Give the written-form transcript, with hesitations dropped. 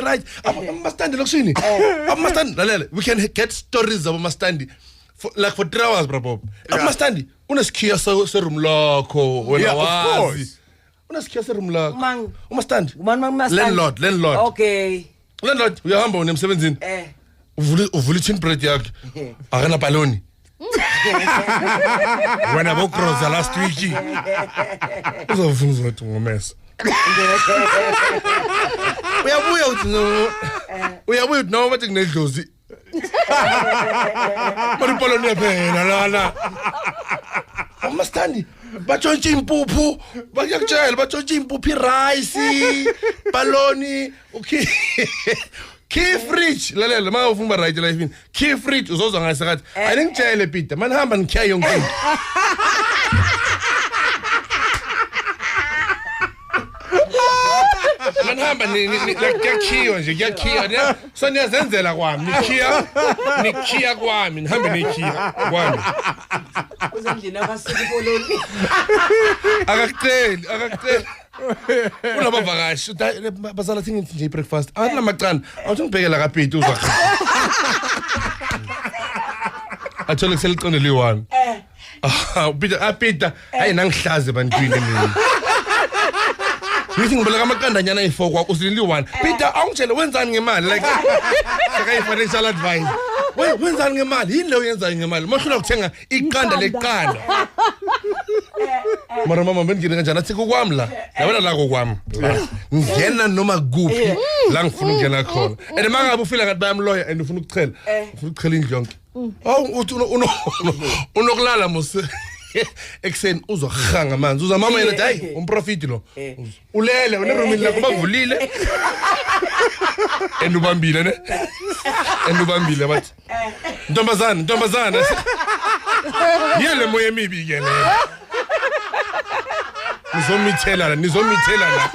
right amastandi lokushini amastandi lalela we can get stories about amastandi for 3 hours bro amastandi unesikhiya seroom lakho wena wazi unesikhiya seroom lakho umastandi landlord Okay. Landlord uyahamba unemsebenzini uvula chin bread yakhe akana baloni wena bokroza last week uzofuna uzothi ngomesa uyabuya uthi no bathi kunedlozi maripoloni phela lana amastandi batshontsha impuphu bayakutshela batshontsha impuphu rice baloni okay key fridge lalela ma ufuna right life in key fridge uzozwa ngasakathi ayingitshele Peter man hamba ngikhiya yonke into man hamba ngiyakhiya nje ngiyakhiya so niyazenzela kwami nikhiya kwami nihambe nikhiya kwami Uzandlina akasikoloni. Akakuceli unabavakashi bazala thingi nje breakfast athi macana awuthi ngibhekela kaPeter uzwa athole kuseliqonde li1 Peter hayi nangihlaze bantwini mina ngithi ngiboleka amaqandanyana ayi4 kwakho usili1 Peter awungitshela wenzani ngemali like sakayi financial advice wenzani ngemali yini leyo yenzayo ngemali mohlula ukuthenga iqanda leqanda mara mama bengine kanjani athi kwami la yabona la kwami ngena noma kuphi la ngifuna ukungena khona and mangabe ufila ngathi bayamloya and ufuna ukuchela indlu yonke uthi unokulala mose ekseni uzohanga amanzi uza mama yena hayi umprofit lo ulele unerumini lakho bavulile endubambile bathi ntombazana yele moya emibi ke le nizomithela la